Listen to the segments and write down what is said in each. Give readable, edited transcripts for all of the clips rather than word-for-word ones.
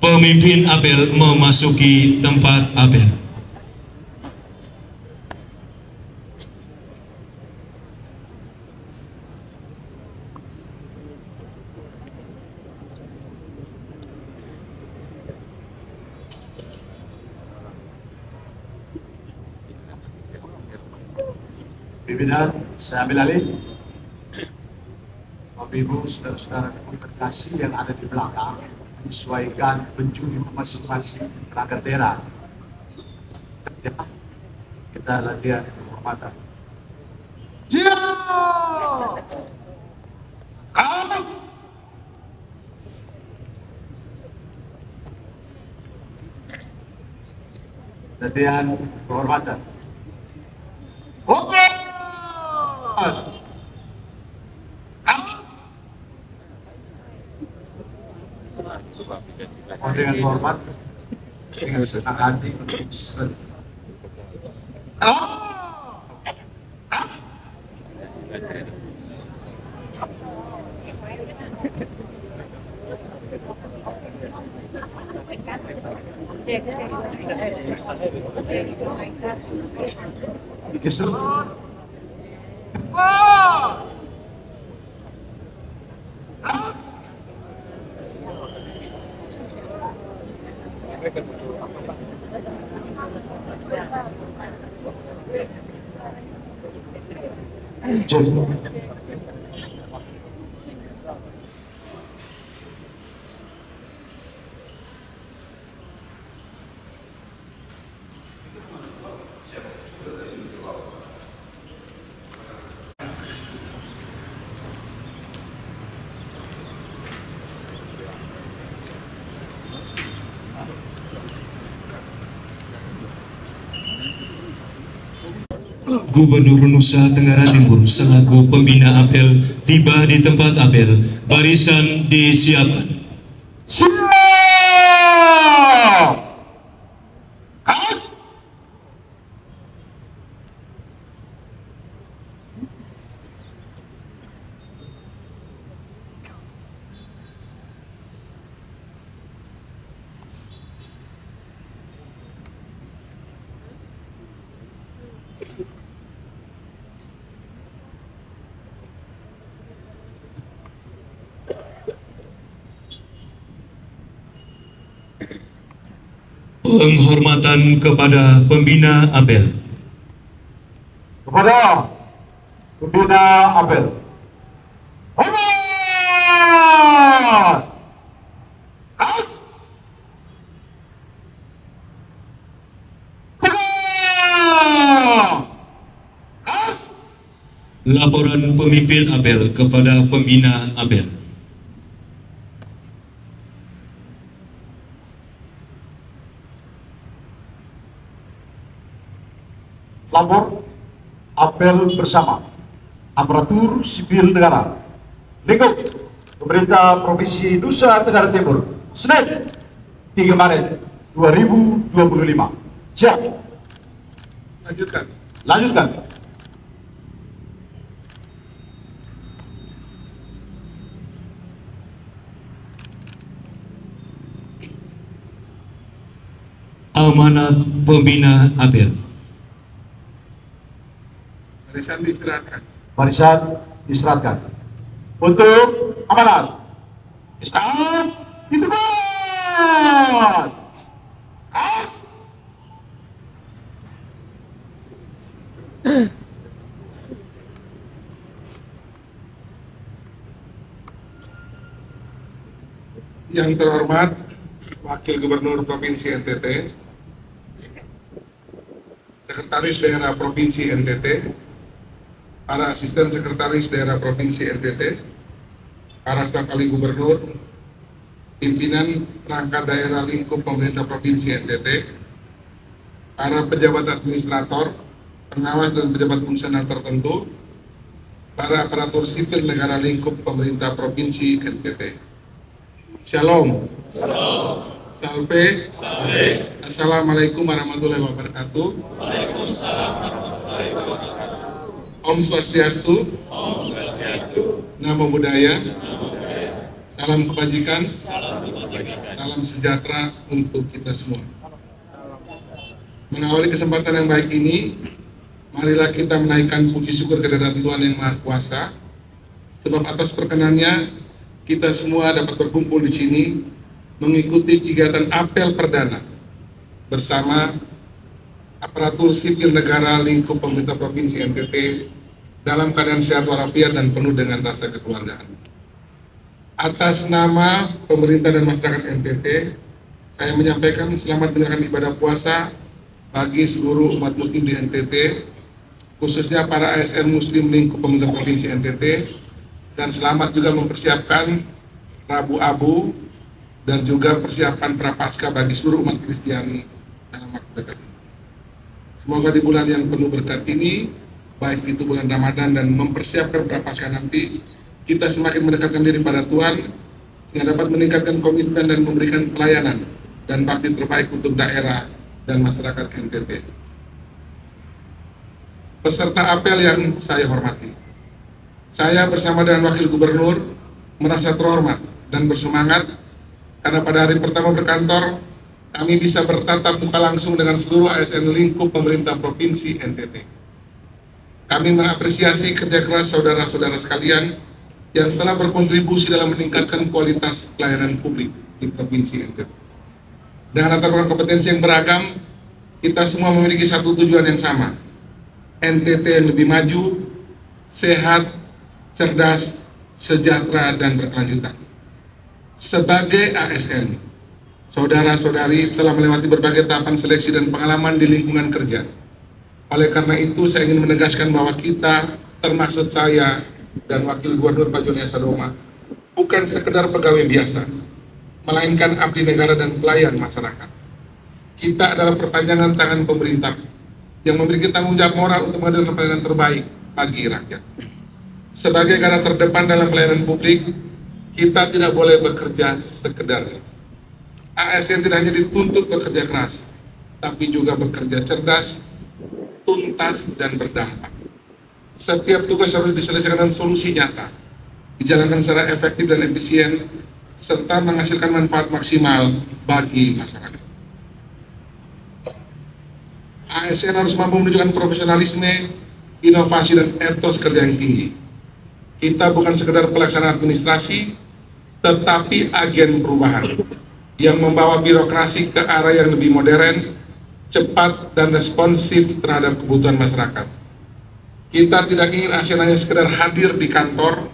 Pemimpin apel memasuki tempat apel. Pimpinan, saya ambil alih. Bapak Ibu, saudara-saudara komunikasi yang ada di belakang, menyesuaikan penjuru masing-masing perangkat daerah. Kita latihan penghormatan. Siap! Kamu! Latihan penghormatan. Oke! Mohon dengan hormat, dengan senang hati Gubernur Nusa Tenggara Timur selaku pembina apel tiba di tempat apel. Barisan disiapkan. Siap! Penghormatan kepada pembina apel. Kepada pembina apel. Hormat! Laporan pemimpin apel kepada pembina apel. Lapor apel bersama aparatur sipil negara lingkup pemerintah Provinsi Nusa Tenggara Timur, Senin 3 Maret 2025. Siap. Lanjutkan. Amanat pembina apel. Barisan diserahkan. Untuk amanat. Istirahat di tempat. Yang terhormat Wakil Gubernur Provinsi NTT, Sekretaris Daerah Provinsi NTT, para Asisten Sekretaris Daerah Provinsi NTT, para staf ahli Gubernur, pimpinan perangkat daerah lingkup pemerintah Provinsi NTT, para pejabat administrator, pengawas dan pejabat fungsional tertentu, para aparatur sipil negara lingkup pemerintah Provinsi NTT. Shalom. Salve. Assalamualaikum warahmatullahi wabarakatuh. Waalaikumsalam warahmatullahi wabarakatuh. Om Swastiastu. Namo Buddhaya. Salam kebajikan, salam sejahtera untuk kita semua. Mengawali kesempatan yang baik ini, marilah kita menaikkan puji syukur kehadirat Tuhan yang Maha Kuasa, sebab atas perkenannya kita semua dapat berkumpul di sini mengikuti kegiatan apel perdana bersama aparatur sipil negara lingkup pemerintah Provinsi NTT dalam keadaan sehat walafiat dan penuh dengan rasa kekeluargaan. Atas nama pemerintah dan masyarakat NTT, saya menyampaikan selamat menjalankan ibadah puasa bagi seluruh umat muslim di NTT, khususnya para ASN muslim lingkup pemerintah Provinsi NTT, dan selamat juga mempersiapkan Rabu Abu dan juga persiapan Prapaskah bagi seluruh umat Kristiani dalam waktu dekat ini. Semoga di bulan yang penuh berkat ini, baik itu bulan Ramadan dan mempersiapkan Prapaskah nanti, kita semakin mendekatkan diri pada Tuhan, sehingga dapat meningkatkan komitmen dan memberikan pelayanan dan bakti terbaik untuk daerah dan masyarakat NTT. Peserta apel yang saya hormati, saya bersama dengan Wakil Gubernur merasa terhormat dan bersemangat karena pada hari pertama berkantor, kami bisa bertatap muka langsung dengan seluruh ASN lingkup pemerintah Provinsi NTT. Kami mengapresiasi kerja keras saudara-saudara sekalian yang telah berkontribusi dalam meningkatkan kualitas pelayanan publik di Provinsi NTT. Dengan latar belakang kompetensi yang beragam, kita semua memiliki satu tujuan yang sama, NTT yang lebih maju, sehat, cerdas, sejahtera, dan berkelanjutan. Sebagai ASN, saudara-saudari telah melewati berbagai tahapan seleksi dan pengalaman di lingkungan kerja. Oleh karena itu, saya ingin menegaskan bahwa kita, termasuk saya dan Wakil Gubernur Pak Joni S. Hadoma, bukan sekedar pegawai biasa, melainkan abdi negara dan pelayan masyarakat. Kita adalah perpanjangan tangan pemerintah yang memiliki tanggung jawab moral untuk menghadirkan pelayanan terbaik bagi rakyat. Sebagai garda terdepan dalam pelayanan publik, kita tidak boleh bekerja sekedarnya. ASN tidak hanya dituntut bekerja keras, tapi juga bekerja cerdas, tuntas, dan berdampak. Setiap tugas harus diselesaikan dengan solusi nyata, dijalankan secara efektif dan efisien, serta menghasilkan manfaat maksimal bagi masyarakat. ASN harus mampu menunjukkan profesionalisme, inovasi, dan etos kerja yang tinggi. Kita bukan sekedar pelaksana administrasi, tetapi agen perubahan yang membawa birokrasi ke arah yang lebih modern, cepat, dan responsif terhadap kebutuhan masyarakat. Kita tidak ingin ASN hanya sekedar hadir di kantor,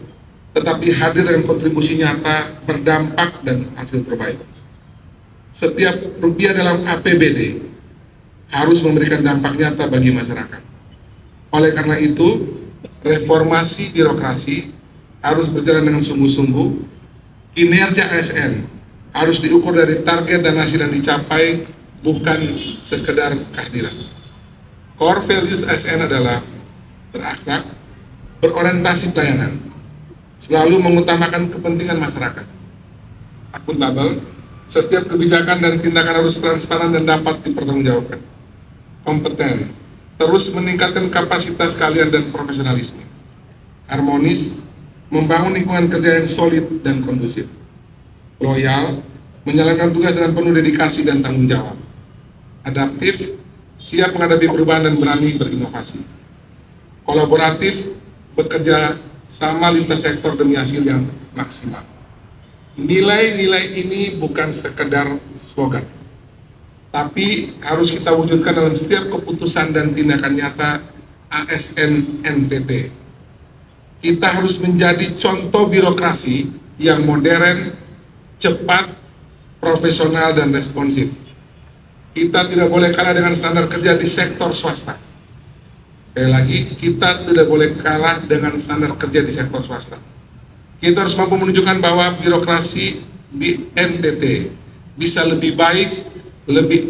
tetapi hadir dengan kontribusi nyata, berdampak, dan hasil terbaik. Setiap rupiah dalam APBD harus memberikan dampak nyata bagi masyarakat. Oleh karena itu, reformasi birokrasi harus berjalan dengan sungguh-sungguh. Kinerja ASN harus diukur dari target dan hasil yang dicapai, bukan sekedar kehadiran. Core values ASN adalah berakhlak, berorientasi pelayanan, selalu mengutamakan kepentingan masyarakat, akuntabel, setiap kebijakan dan tindakan harus transparan dan dapat dipertanggungjawabkan, kompeten, terus meningkatkan kapasitas kalian dan profesionalisme, harmonis, membangun lingkungan kerja yang solid dan kondusif, loyal, menjalankan tugas dengan penuh dedikasi dan tanggung jawab, adaptif, siap menghadapi perubahan dan berani berinovasi, kolaboratif, bekerja sama lintas sektor demi hasil yang maksimal. Nilai-nilai ini bukan sekedar slogan, tapi harus kita wujudkan dalam setiap keputusan dan tindakan nyata ASN NTT. Kita harus menjadi contoh birokrasi yang modern, cepat, profesional, dan responsif. Kita tidak boleh kalah dengan standar kerja di sektor swasta. Sekali lagi, kita tidak boleh kalah dengan standar kerja di sektor swasta. Kita harus mampu menunjukkan bahwa birokrasi di NTT bisa lebih baik, lebih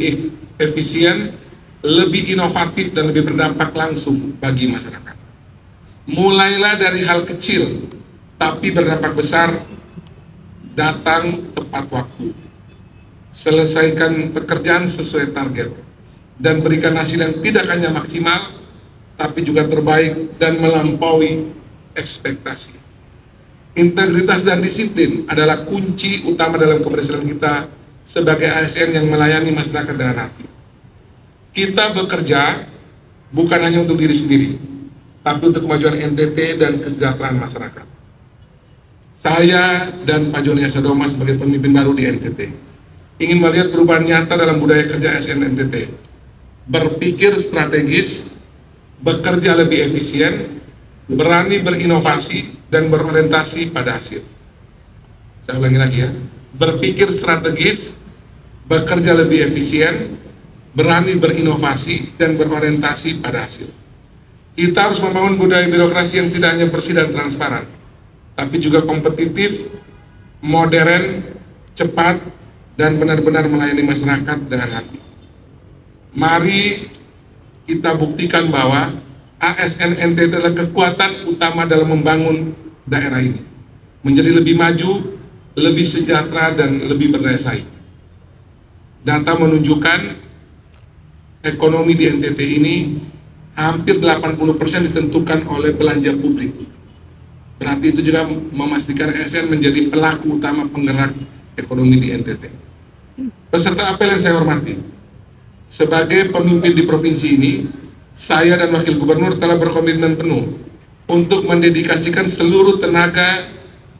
efisien, lebih inovatif, dan lebih berdampak langsung bagi masyarakat. Mulailah dari hal kecil, tapi berdampak besar, datang tepat waktu. Selesaikan pekerjaan sesuai target, dan berikan hasil yang tidak hanya maksimal, tapi juga terbaik dan melampaui ekspektasi. Integritas dan disiplin adalah kunci utama dalam keberhasilan kita sebagai ASN yang melayani masyarakat dengan hati. Kita bekerja bukan hanya untuk diri sendiri, tapi untuk kemajuan NTT dan kesejahteraan masyarakat. Saya dan Pak Joni Asadoma sebagai pemimpin baru di NTT ingin melihat perubahan nyata dalam budaya kerja ASN NTT. Berpikir strategis, bekerja lebih efisien, berani berinovasi, dan berorientasi pada hasil. Saya ulangi lagi ya, berpikir strategis, bekerja lebih efisien, berani berinovasi, dan berorientasi pada hasil. Kita harus membangun budaya birokrasi yang tidak hanya bersih dan transparan, tapi juga kompetitif, modern, cepat, dan benar-benar melayani masyarakat dengan hati. Mari kita buktikan bahwa ASN NTT adalah kekuatan utama dalam membangun daerah ini menjadi lebih maju, lebih sejahtera, dan lebih berdaya saing. Data menunjukkan ekonomi di NTT ini hampir 80% ditentukan oleh belanja publik. Berarti itu juga memastikan ASN menjadi pelaku utama penggerak ekonomi di NTT. Peserta apel yang saya hormati, sebagai pemimpin di provinsi ini, saya dan Wakil Gubernur telah berkomitmen penuh untuk mendedikasikan seluruh tenaga,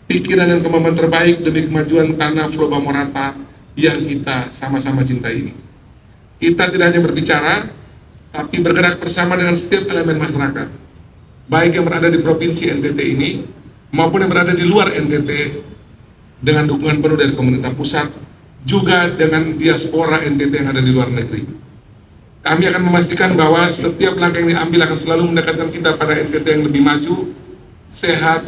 pikiran, dan kemampuan terbaik demi kemajuan tanah Floba Morata yang kita sama-sama cintai ini. Kita tidak hanya berbicara, tapi bergerak bersama dengan setiap elemen masyarakat, baik yang berada di provinsi NTT ini, maupun yang berada di luar NTT, dengan dukungan penuh dari pemerintah pusat, juga dengan diaspora NTT yang ada di luar negeri. Kami akan memastikan bahwa setiap langkah yang diambil akan selalu mendekatkan kita pada NTT yang lebih maju, sehat,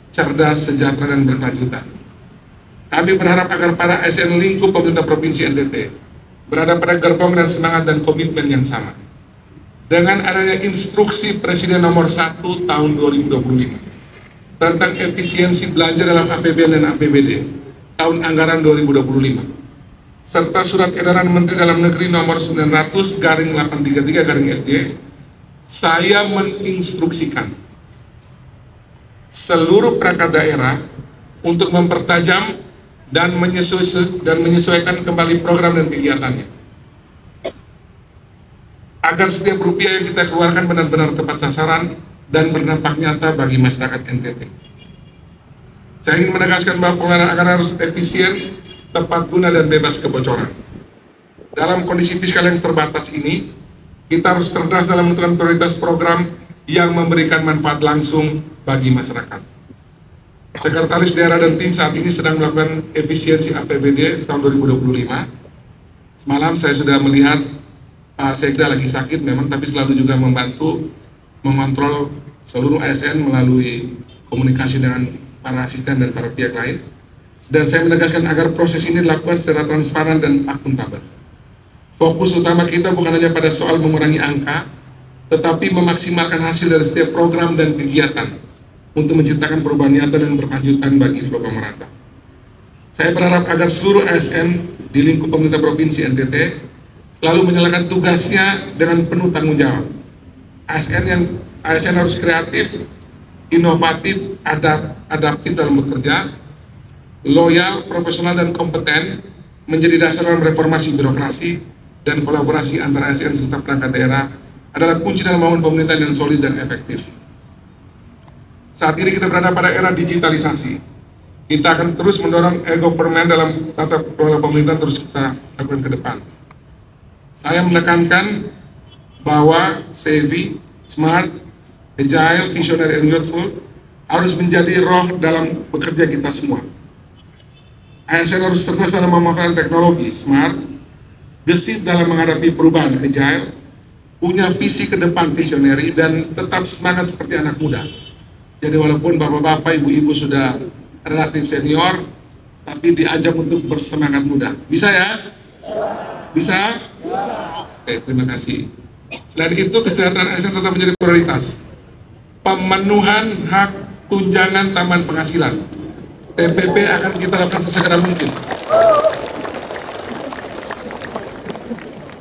cerdas, sejahtera, dan berkelanjutan. Kami berharap agar para ASN lingkup pemerintah provinsi NTT berada pada gerbong dan semangat dan komitmen yang sama. Dengan adanya instruksi Presiden nomor 1 tahun 2025 tentang efisiensi belanja dalam APBN dan APBD tahun anggaran 2025, serta surat edaran Menteri Dalam Negeri nomor 900/833/SJ, saya menginstruksikan seluruh perangkat daerah untuk mempertajam dan menyesuaikan kembali program dan kegiatannya, agar setiap rupiah yang kita keluarkan benar-benar tepat sasaran dan berdampak nyata bagi masyarakat NTT. Saya ingin menegaskan bahwa pengelolaan anggaran harus efisien, tepat guna, dan bebas kebocoran. Dalam kondisi fiskal yang terbatas ini, kita harus cerdas dalam menentukan prioritas program yang memberikan manfaat langsung bagi masyarakat. Sekretaris daerah dan tim saat ini sedang melakukan efisiensi APBD tahun 2025. Semalam saya sudah melihat Pak Sekda lagi sakit memang, tapi selalu juga membantu mengontrol seluruh ASN melalui komunikasi dengan para asisten dan para pihak lain. Dan saya menegaskan agar proses ini dilakukan secara transparan dan akuntabel. Fokus utama kita bukan hanya pada soal mengurangi angka, tetapi memaksimalkan hasil dari setiap program dan kegiatan untuk menciptakan perubahan nyata dan berkelanjutan bagi Floba Morata. Saya berharap agar seluruh ASN di lingkup pemerintah provinsi NTT selalu menjalankan tugasnya dengan penuh tanggung jawab. ASN harus kreatif, inovatif, adaptif dalam bekerja, loyal, profesional, dan kompeten menjadi dasar dalam reformasi birokrasi dan kolaborasi antara ASN serta perangkat daerah adalah kunci dalam membangun pemerintahan yang solid dan efektif. Saat ini kita berada pada era digitalisasi. Kita akan terus mendorong e-government dalam tata kelola pemerintahan, terus kita lakukan ke depan. Saya menekankan bahwa savvy, smart, agile, visionary, and youthful harus menjadi roh dalam bekerja kita semua. ASN harus cerdas dalam memanfaatkan teknologi, smart, gesit dalam menghadapi perubahan, agile, punya visi ke depan, visionary, dan tetap semangat seperti anak muda. Jadi walaupun bapak-bapak, ibu-ibu sudah relatif senior, tapi diajak untuk bersemangat muda. Bisa ya? Bisa? Oke, terima kasih. Selain itu, kesejahteraan ASN tetap menjadi prioritas. Pemenuhan hak tunjangan tambahan penghasilan, TPP, akan kita lakukan sesegera mungkin.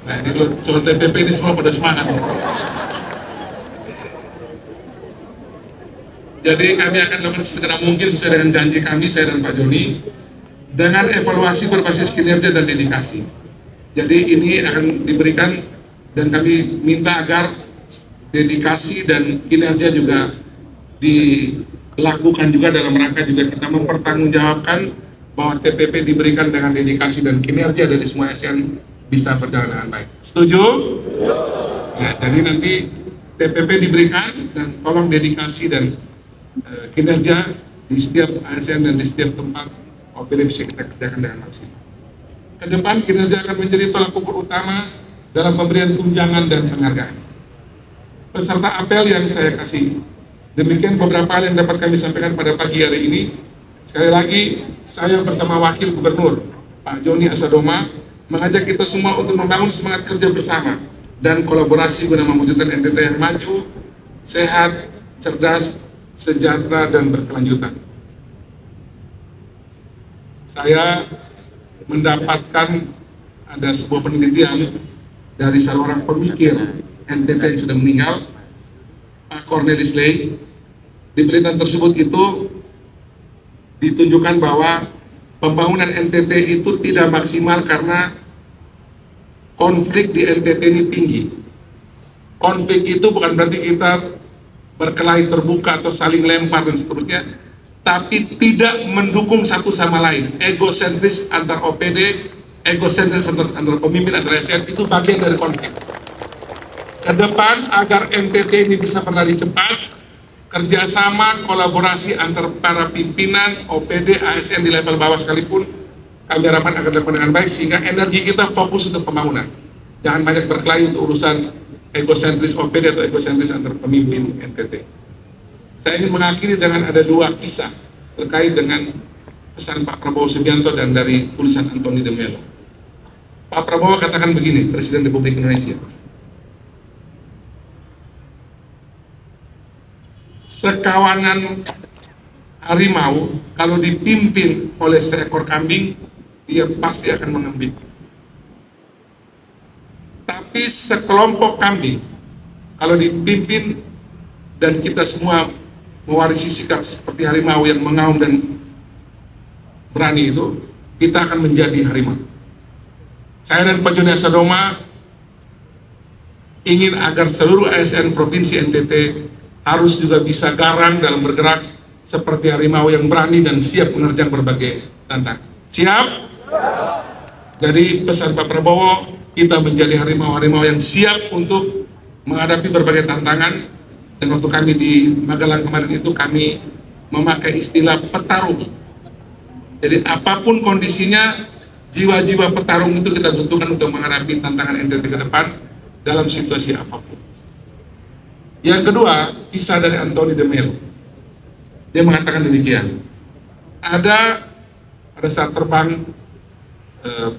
Nah, ini soal TPP ini semua pada semangat. Jadi kami akan melakukan segera mungkin sesuai dengan janji kami, saya dan Pak Joni, dengan evaluasi berbasis kinerja dan dedikasi. Jadi ini akan diberikan dan kami minta agar dedikasi dan kinerja juga dilakukan juga dalam rangka juga kita mempertanggungjawabkan bahwa TPP diberikan dengan dedikasi dan kinerja dari semua ASN bisa berjalan dengan baik. Setuju? Ya, jadi nanti TPP diberikan dan tolong dedikasi dan kinerja di setiap ASN dan di setiap tempat OPD bisa kita kerjakan dengan maksimal. Ke depan kinerja akan menjadi tolak ukur utama dalam pemberian tunjangan dan penghargaan. Peserta apel yang saya kasih, demikian beberapa hal yang dapat kami sampaikan pada pagi hari ini. Sekali lagi, saya bersama Wakil Gubernur Pak Joni Asadoma mengajak kita semua untuk membangun semangat kerja bersama dan kolaborasi guna mewujudkan NTT yang maju, sehat, cerdas, sejahtera, dan berkelanjutan. Saya mendapatkan ada sebuah penelitian dari salah orang pemikir NTT yang sudah meninggal, Pak Cornelis Ley. Di penelitian tersebut itu ditunjukkan bahwa pembangunan NTT itu tidak maksimal karena konflik di NTT ini tinggi. Konflik itu bukan berarti kita berkelahi terbuka atau saling lempar dan seterusnya, tapi tidak mendukung satu sama lain. Egosentris antar OPD, egosentris antar pemimpin, antar ASN, itu bagian dari konflik. Ke depan agar NTT ini bisa berlari cepat, kerjasama, kolaborasi antar para pimpinan, OPD, ASN di level bawah sekalipun, kami harapkan akan dilakukan dengan baik sehingga energi kita fokus untuk pembangunan. Jangan banyak berkelahi untuk urusan egosentris OPD atau egosentris antar pemimpin NTT. Saya ingin mengakhiri dengan ada dua kisah terkait dengan pesan Pak Prabowo Subianto dan dari tulisan Anthony de Mello. Pak Prabowo katakan begini, Presiden Republik Indonesia. Sekawanan harimau kalau dipimpin oleh seekor kambing, dia pasti akan mengembik. Tapi sekelompok kambing kalau dipimpin dan kita semua mewarisi sikap seperti harimau yang mengaum dan berani itu, kita akan menjadi harimau. Saya dan Pak Joni Asadoma ingin agar seluruh ASN Provinsi NTT harus juga bisa garang dalam bergerak seperti harimau yang berani dan siap menerjang berbagai tantangan. Siap? Jadi pesan Pak Prabowo, kita menjadi harimau-harimau yang siap untuk menghadapi berbagai tantangan. Dan waktu kami di Magelang kemarin itu kami memakai istilah petarung. Jadi apapun kondisinya, jiwa-jiwa petarung itu kita butuhkan untuk menghadapi tantangan NTT ke depan dalam situasi apapun. Yang kedua, kisah dari Anthony de Mello. Dia mengatakan demikian. Ada pada saat terbang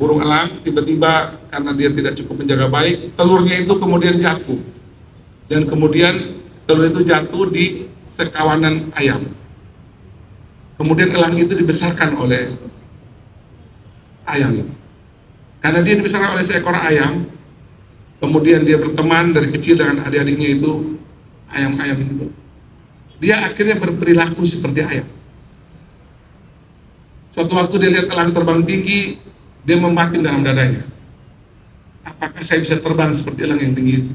burung elang, tiba-tiba karena dia tidak cukup menjaga baik, telurnya itu kemudian jatuh. Dan kemudian telur itu jatuh di sekawanan ayam. Kemudian elang itu dibesarkan oleh ayam. Karena dia dibesarkan oleh seekor ayam, kemudian dia berteman dari kecil dengan adik-adiknya itu, ayam-ayam itu. Dia akhirnya berperilaku seperti ayam. Suatu waktu dia lihat elang terbang tinggi, dia membatin dalam dadanya. Apakah saya bisa terbang seperti elang yang tinggi itu?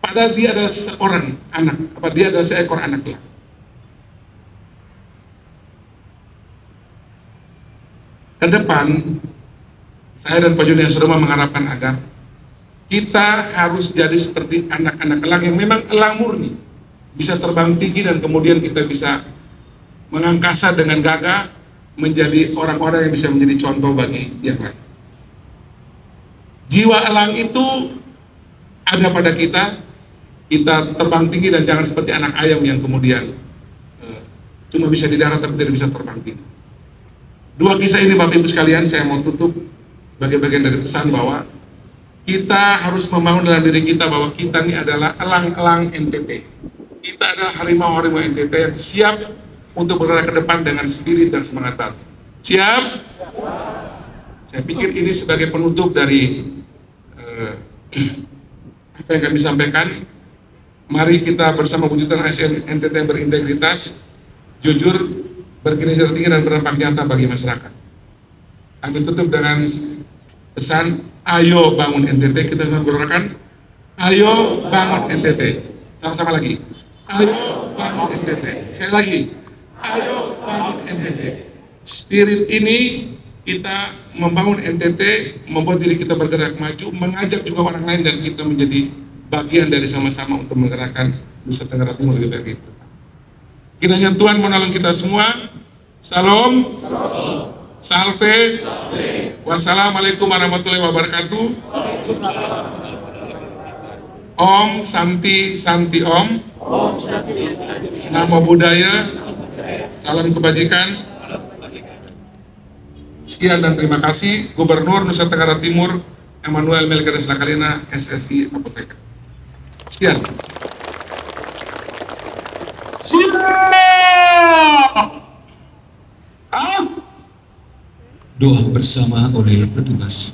Padahal dia adalah seorang anak, dia adalah seekor anak elang. Ke depan, saya dan Pak Joni Asadoma mengharapkan agar kita harus jadi seperti anak-anak elang yang memang elang murni, bisa terbang tinggi dan kemudian kita bisa mengangkasa dengan gagah, menjadi orang-orang yang bisa menjadi contoh bagi yang lain. Jiwa elang itu ada pada kita terbang tinggi dan jangan seperti anak ayam yang kemudian cuma bisa di darat tapi tidak bisa terbang tinggi. Dua kisah ini Bapak Ibu sekalian saya mau tutup sebagai bagian dari pesan bahwa kita harus membangun dalam diri kita bahwa kita ini adalah elang-elang NTT. Kita adalah harimau-harimau NTT yang siap untuk bergerak ke depan dengan spirit dan semangat baru. Siap? Saya pikir ini sebagai penutup dari apa yang kami sampaikan. Mari kita bersama wujudkan ASN NTT yang berintegritas, jujur, berkinerja tinggi dan berdampak nyata bagi masyarakat. Kami tutup dengan pesan, ayo bangun NTT. Kita semua berdoakan, ayo bangun NTT. Sama-sama lagi, ayo bangun NTT. Sekali lagi, ayo bangun NTT. Spirit ini kita membangun NTT, membuat diri kita bergerak maju, mengajak juga orang lain, dan kita menjadi bagian dari sama-sama untuk menggerakkan Nusa Tenggara Timur lebih baik itu. Kiranya Tuhan menolong kita semua. Salam, salve, wassalamualaikum warahmatullahi wabarakatuh. Om Santi Santi Om. Namo Buddhaya. Salam kebajikan. Sekian dan terima kasih. Gubernur Nusa Tenggara Timur Emmanuel Melkiades Lakalina, SSI Apoteker. Sekian. Doa bersama oleh petugas.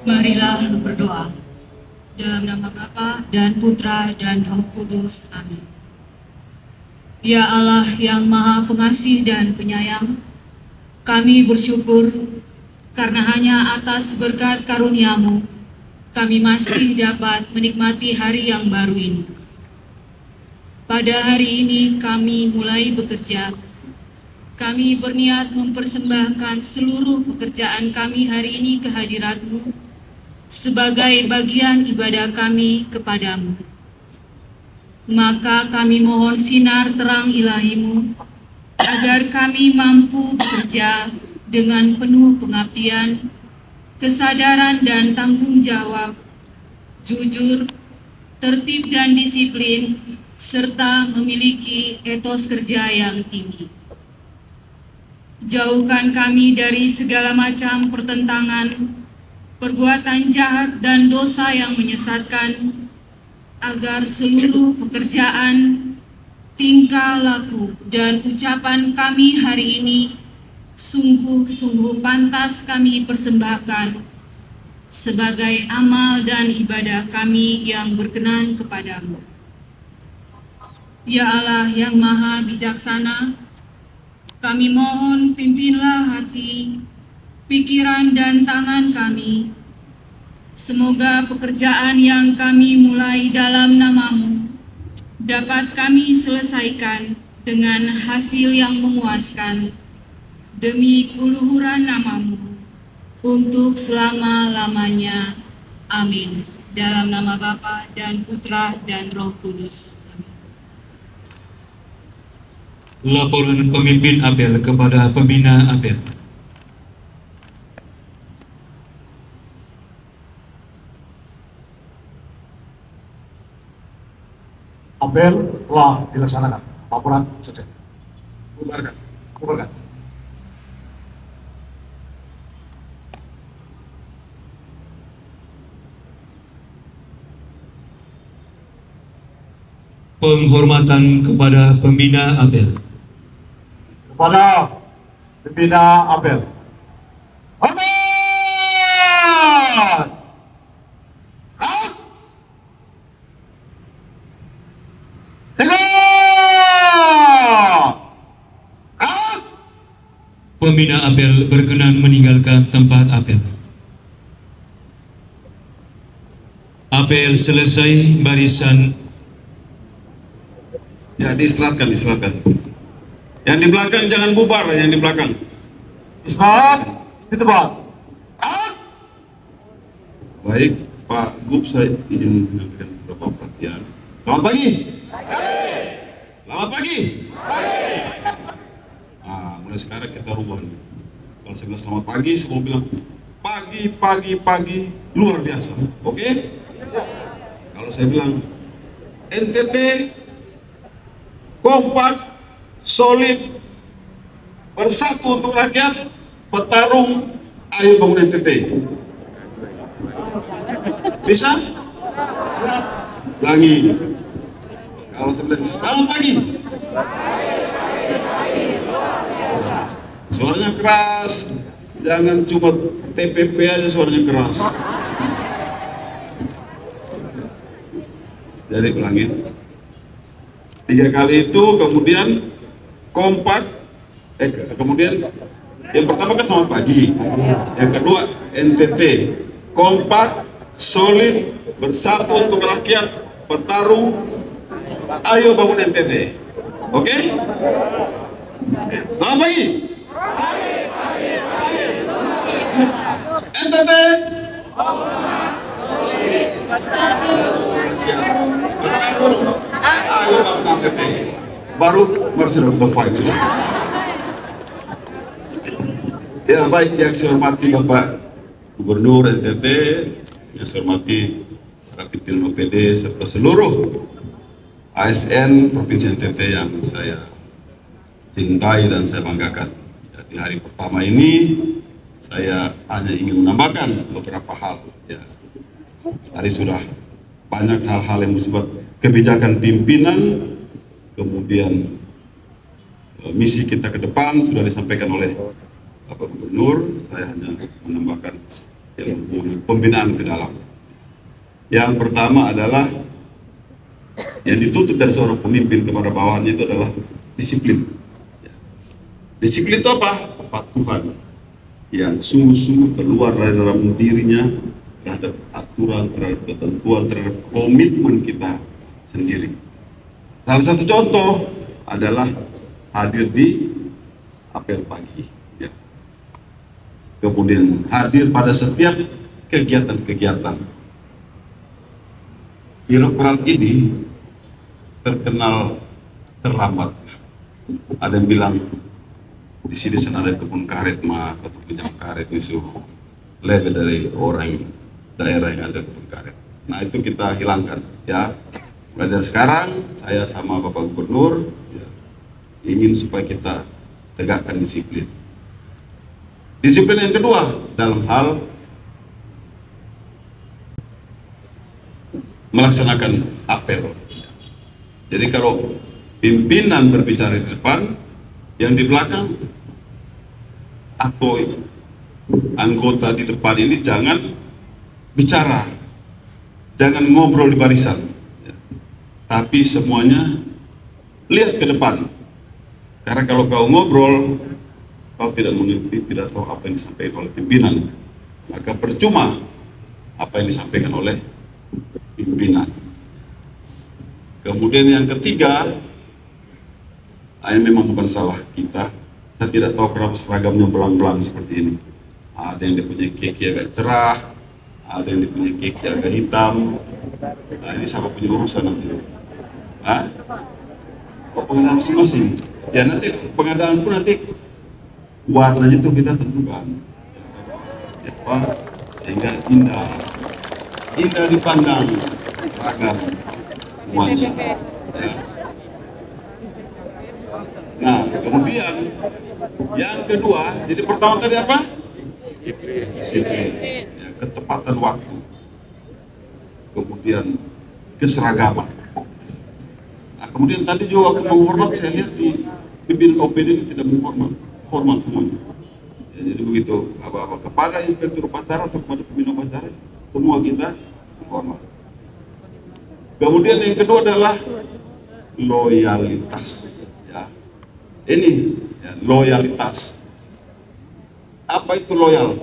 Marilah berdoa. Dalam nama Bapa dan Putra dan Roh Kudus. Amin. Ya Allah yang Maha Pengasih dan Penyayang, kami bersyukur karena hanya atas berkat karunia-Mu, kami masih dapat menikmati hari yang baru ini. Pada hari ini kami mulai bekerja. Kami berniat mempersembahkan seluruh pekerjaan kami hari ini ke hadirat-Mu sebagai bagian ibadah kami kepadamu. Maka kami mohon sinar terang ilahi-Mu agar kami mampu bekerja dengan penuh pengabdian, kesadaran dan tanggung jawab, jujur, tertib dan disiplin, serta memiliki etos kerja yang tinggi. Jauhkan kami dari segala macam pertentangan, perbuatan jahat dan dosa yang menyesatkan, agar seluruh pekerjaan, tingkah laku, dan ucapan kami hari ini sungguh-sungguh pantas kami persembahkan sebagai amal dan ibadah kami yang berkenan kepadamu. Ya Allah yang Maha Bijaksana, kami mohon pimpinlah hati, pikiran dan tangan kami. Semoga pekerjaan yang kami mulai dalam nama-Mu dapat kami selesaikan dengan hasil yang memuaskan demi keluhuran nama-Mu untuk selama-lamanya. Amin. Dalam nama Bapa dan Putra dan Roh Kudus. Laporan pemimpin apel kepada pembina apel. Apel telah dilaksanakan. Laporan selesai. Bubarkan. Bubarkan. Penghormatan kepada pembina apel. Kepada pembina apel. Hormat! Pembina apel berkenan meninggalkan tempat apel. Apel selesai, barisan. Ya, diistirahatkan. Yang di belakang jangan bubar, yang di belakang. Istirahat di tempat. Baik, Pak Gub, saya ingin menyampaikan beberapa perhatian. Selamat pagi. Selamat pagi. Nah, mulai sekarang kita rubah nih. Kalau saya bilang selamat pagi, saya mau bilang pagi, luar biasa. Oke? Kalau saya bilang NTT kompak, solid, bersatu untuk rakyat, petarung, ayo bangun NTT. Bisa? Ulangi. Kalau saya bilang selamat pagi, suaranya keras, jangan cuma TPP aja suaranya keras. Jadi ulangin 3 kali itu, kemudian kompak, kemudian yang pertama kan selamat pagi, yang kedua NTT, kompak, solid, bersatu untuk rakyat, petarung, ayo bangun NTT. Oke? Selamat pagi. NTT solid, petarung, ayo bangun NTT. Baru sudah kita fight sudah. Ya baik, yang saya hormati Bapak Gubernur NTT, yang saya hormati Rapitil OPD serta seluruh ASN Provinsi NTT yang saya cintai dan saya banggakan. Ya, di hari pertama ini saya hanya ingin menambahkan beberapa hal. Ya. Tadi sudah banyak hal-hal yang bersifat kebijakan pimpinan, kemudian misi kita ke depan sudah disampaikan oleh Bapak Gubernur. Saya hanya menambahkan pembinaan ke dalam. Yang pertama adalah yang dituntut dari seorang pemimpin kepada bawahannya itu adalah disiplin. Disiplin itu apa? Kepatuhan yang sungguh-sungguh keluar dari dalam dirinya terhadap aturan, terhadap ketentuan, terhadap komitmen kita sendiri. Salah satu contoh adalah hadir di apel pagi, ya. Kemudian hadir pada setiap kegiatan-kegiatan. Birokrat ini terkenal terlambat. Ada yang bilang di sini ada kebun karet mah atau pinjam karet itu lebih dari orang daerah yang ada kebun karet. Nah itu kita hilangkan, ya. Mulai dari sekarang saya sama Bapak Gubernur ya, ingin supaya kita tegakkan disiplin. Disiplin yang kedua dalam hal melaksanakan apel. Jadi kalau pimpinan berbicara di depan, yang di belakang atau anggota di depan ini jangan bicara, jangan ngobrol di barisan, ya. Tapi semuanya lihat ke depan. Karena kalau kau ngobrol, kau tidak mengerti, tidak tahu apa yang disampaikan oleh pimpinan, maka percuma apa yang disampaikan oleh pimpinan. Kemudian yang ketiga, memang bukan salah kita. Saya tidak tahu kenapa seragamnya belang-belang seperti ini. Ada yang dia punya keki agak cerah, ada yang dia punya keki agak hitam. Nah ini siapa punya urusan nanti? Kok pengadaan masing-masing? Ya nanti pengadaan pun nanti warnanya itu kita tentukan, ya, Pak, sehingga indah dipandang, ragam semuanya. Ya. Nah, kemudian yang kedua, jadi pertama tadi apa? Disiplin, ya, ketepatan waktu, kemudian keseragaman. Nah, kemudian tadi juga waktu menghormat, saya lihat di pimpinan OPD ini tidak menghormat semuanya. Ya, jadi begitu apa-apa kepada inspektur upacara atau kepada pembina upacara, semua kita menghormat. Kemudian yang kedua adalah loyalitas. Ini ya, loyalitas. Apa itu loyal?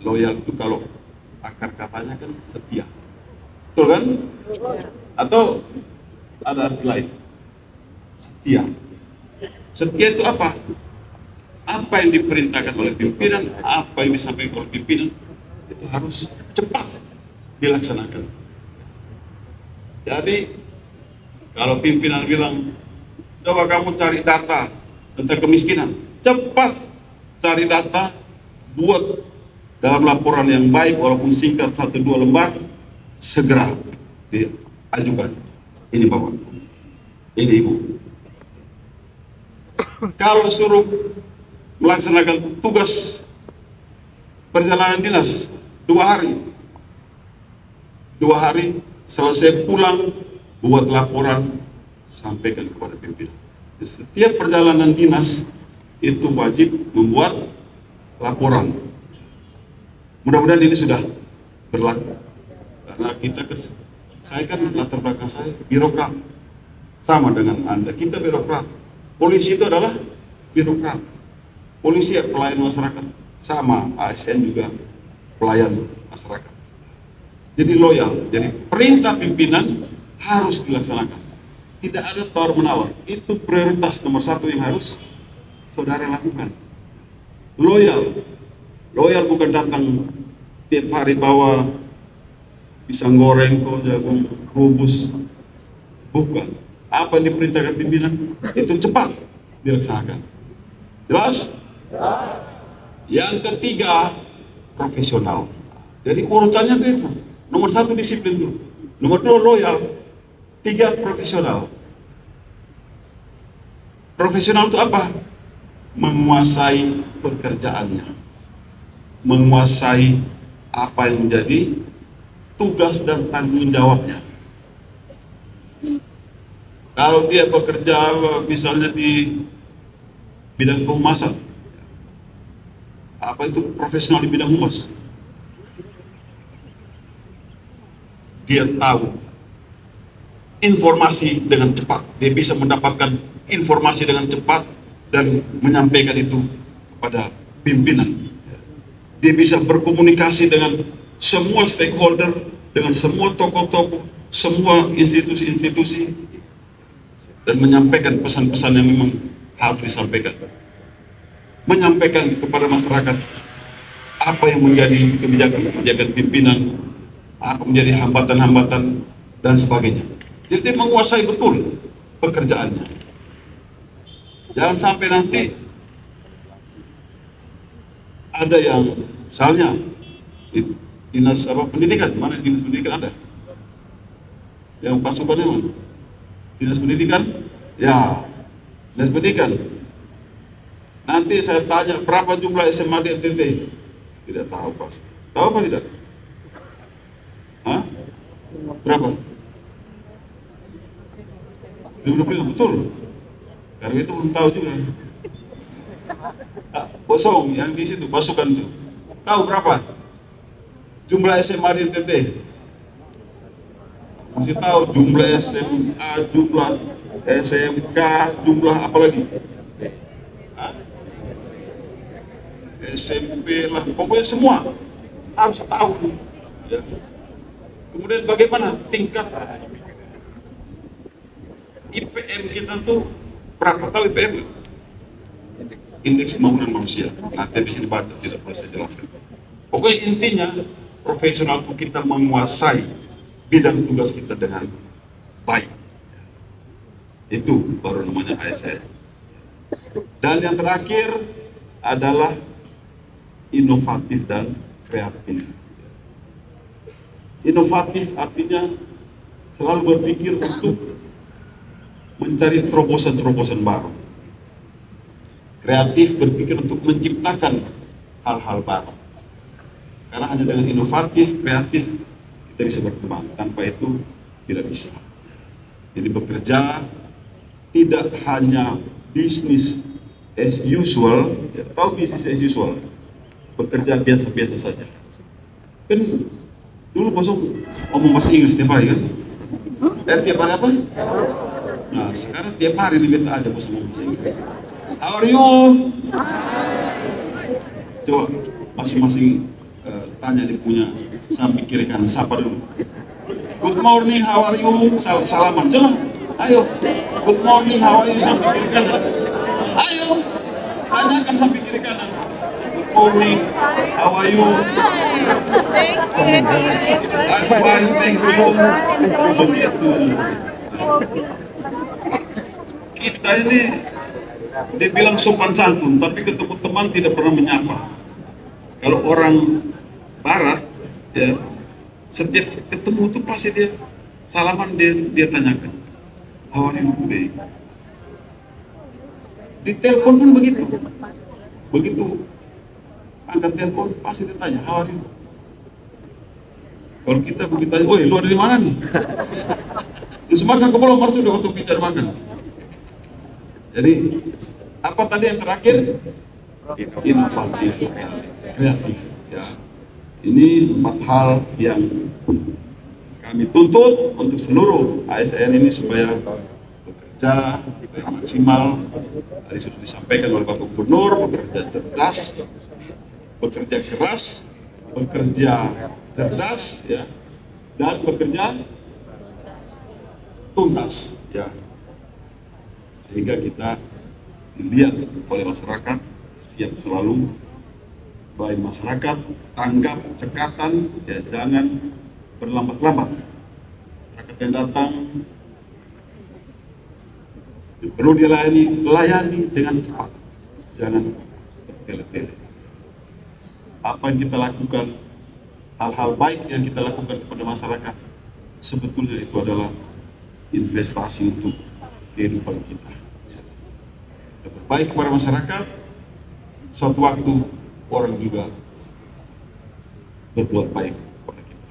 Loyal itu kalau akar katanya kan setia, betul kan? Atau ada arti lain? Setia. Setia itu apa? Apa yang diperintahkan oleh pimpinan, apa yang disampaikan oleh pimpinan itu harus cepat dilaksanakan. Jadi kalau pimpinan bilang, coba kamu cari data tentang kemiskinan, cepat cari data, buat dalam laporan yang baik walaupun singkat 1-2 lembar, segera diajukan. Ini Bapak, ini Ibu. Kalau suruh melaksanakan tugas perjalanan dinas 2 hari selesai pulang, buat laporan, sampaikan kepada pimpinan. Setiap perjalanan dinas itu wajib membuat laporan. Mudah-mudahan ini sudah berlaku, karena kita Saya kan latar belakang saya birokrat, sama dengan Anda. Kita birokrat. Polisi itu adalah birokrat. Polisi ya pelayan masyarakat, sama ASN juga pelayan masyarakat. Jadi loyal. Jadi perintah pimpinan harus dilaksanakan. Tidak ada tawar menawar. Itu prioritas nomor 1 yang harus saudara lakukan. Loyal. Loyal bukan datang tiap hari bawa pisang goreng, kol, jagung, rebus. Bukan. Apa yang diperintahkan pimpinan itu cepat dilaksanakan. Jelas? Yang ketiga, profesional. Jadi urutannya itu. Nomor 1 disiplin dulu. Nomor 2 loyal. 3 profesional. Profesional itu apa? Menguasai pekerjaannya, menguasai apa yang menjadi tugas dan tanggung jawabnya. Kalau dia bekerja misalnya di bidang kehumasan, apa itu profesional di bidang humas? Dia tahu informasi dengan cepat, dia bisa mendapatkan informasi dengan cepat dan menyampaikan itu kepada pimpinan. Dia bisa berkomunikasi dengan semua stakeholder, dengan semua tokoh-tokoh, semua institusi-institusi, dan menyampaikan pesan-pesan yang memang harus disampaikan. Menyampaikan kepada masyarakat apa yang menjadi kebijakan pimpinan, apa menjadi hambatan-hambatan dan sebagainya. Jadi menguasai betul pekerjaannya. Jangan sampai nanti ada yang misalnya dinas pendidikan, mana dinas pendidikan ada? Yang pasukannya mana? Dinas pendidikan? Ya, dinas pendidikan. Nanti saya tanya berapa jumlah SMA di NTT? Tidak tahu pasti. Tahu apa tidak? Hah? Berapa? 50, betul. Karena itu belum tahu juga. Kosong yang di situ pasukan itu. Tahu berapa? Jumlah SMA di NTT. Mesti tahu jumlah SMA, jumlah SMK, jumlah apa lagi? SMP lah, pokoknya semua harus tahu. Ya. Kemudian bagaimana tingkat IPM kita tuh berapa? Tahu IPM? Indeks Pembangunan Manusia. Nanti bisa dibaca, tidak perlu saya jelaskan. Pokoknya intinya profesional itu kita menguasai bidang tugas kita dengan baik. Itu baru namanya ASN. Dan yang terakhir adalah inovatif dan kreatif. Inovatif artinya selalu berpikir untuk mencari terobosan-terobosan baru. Kreatif berpikir untuk menciptakan hal-hal baru. Karena hanya dengan inovatif, kreatif kita bisa berkembang. Tanpa itu tidak bisa. Jadi bekerja tidak hanya bisnis as usual, ya, tahu bisnis as usual, bekerja biasa-biasa saja. Kan dulu kosong ngomong bahasa Inggris tiap hari kan? Tiap hari apa? Nah sekarang tiap hari kita aja kosong ngomong bahasa Inggris. How are you? Coba masing-masing tanya dia punya samping kiri kanan, sapa dulu. Good morning, how are you? Salaman, coba. Ayo. Good morning, how are you? Samping kiri kanan. Ayo. Tanyakan samping kiri kanan. Good morning, how are you? I'm fine, thank you. Begitu. Kita ini dibilang sopan santun, tapi ketemu teman tidak pernah menyapa. Kalau orang Barat, ya, setiap ketemu tuh pasti dia salaman, dia tanyakan, how are you today? Di telepon pun begitu. Begitu angkat telepon pasti ditanya, how are you? Kalau kita begitu tanya, woi, lu ada di mana nih? Lu semakan ke bawah, harus udah waktu bicara makan. Jadi apa tadi yang terakhir? Inovatif, kreatif. Ya, ini 4 hal yang kami tuntut untuk seluruh ASN ini supaya bekerja dengan maksimal. Tadi sudah disampaikan oleh Bapak Gubernur, bekerja cerdas, bekerja keras, bekerja cerdas, ya, dan bekerja tuntas, ya, sehingga kita dilihat oleh masyarakat, siap selalu melayani masyarakat, tanggap cekatan, ya, jangan berlambat-lambat. Masyarakat yang datang perlu layani dengan cepat, jangan bertele-tele. Apa yang kita lakukan, hal-hal baik yang kita lakukan kepada masyarakat, sebetulnya itu adalah investasi untuk kehidupan kita. Kita berbaik kepada masyarakat, suatu waktu orang juga berbuat baik kepada kita.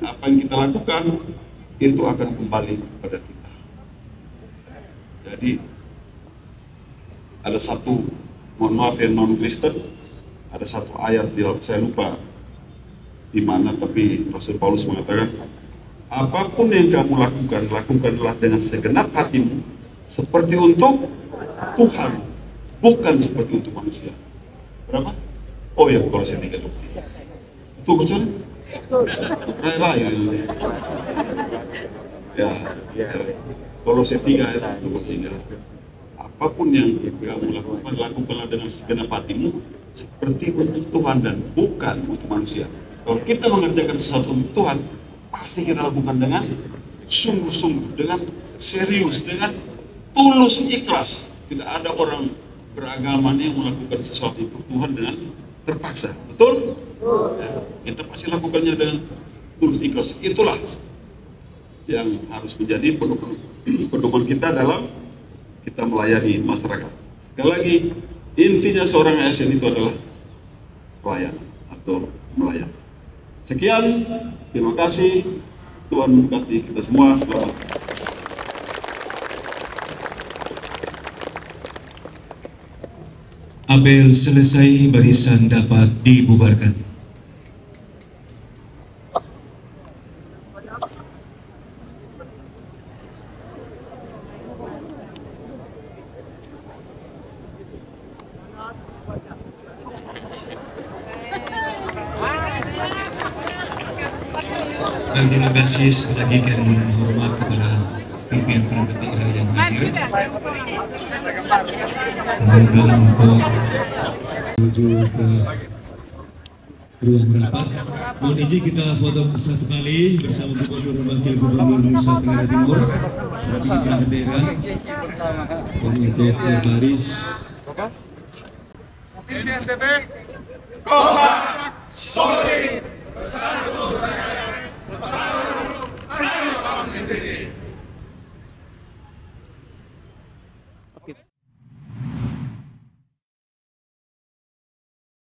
Apa yang kita lakukan, itu akan kembali kepada kita. Jadi ada satu, mohon maaf yang non-Kristen, ada satu ayat, saya lupa di mana, tapi Rasul Paulus mengatakan, apapun yang kamu lakukan, lakukanlah dengan segenap hatimu, seperti untuk Tuhan, bukan seperti untuk manusia. Berapa? Oh ya, kalau saya 3:20. Itu betul? Raya-raya ini. Ya. Kalau saya 3 ayat itu bertiga. Apapun yang kamu lakukan, lakukanlah dengan segenap hatimu, seperti untuk Tuhan dan bukan untuk manusia. Kalau kita mengerjakan sesuatu untuk Tuhan, pasti kita lakukan dengan sungguh-sungguh, dengan serius, dengan tulus, ikhlas. Tidak ada orang beragama yang melakukan sesuatu untuk Tuhan dengan terpaksa. Betul? Ya, kita pasti lakukannya dengan tulus, ikhlas. Itulah yang harus menjadi pedoman kita dalam kita melayani masyarakat. Sekali lagi, intinya seorang ASN itu adalah pelayanan atau melayan. Sekian, terima kasih. Tuhan memberkati kita semua. Selamat. Apel selesai, barisan dapat dibubarkan. Terima kasih sekali lagi kami dan hormat kepada pimpinan perangkat daerah yang hadir. Mengundang untuk menuju ke ruang rapat. Mohon izin kita foto satu kali bersama Gubernur dan Wakil Gubernur Nusa Tenggara Timur, para pimpinan perangkat daerah. Untuk baris. Provinsi NTB, kompak, solid, bersatu, bertaruh, ayo bangun NTB.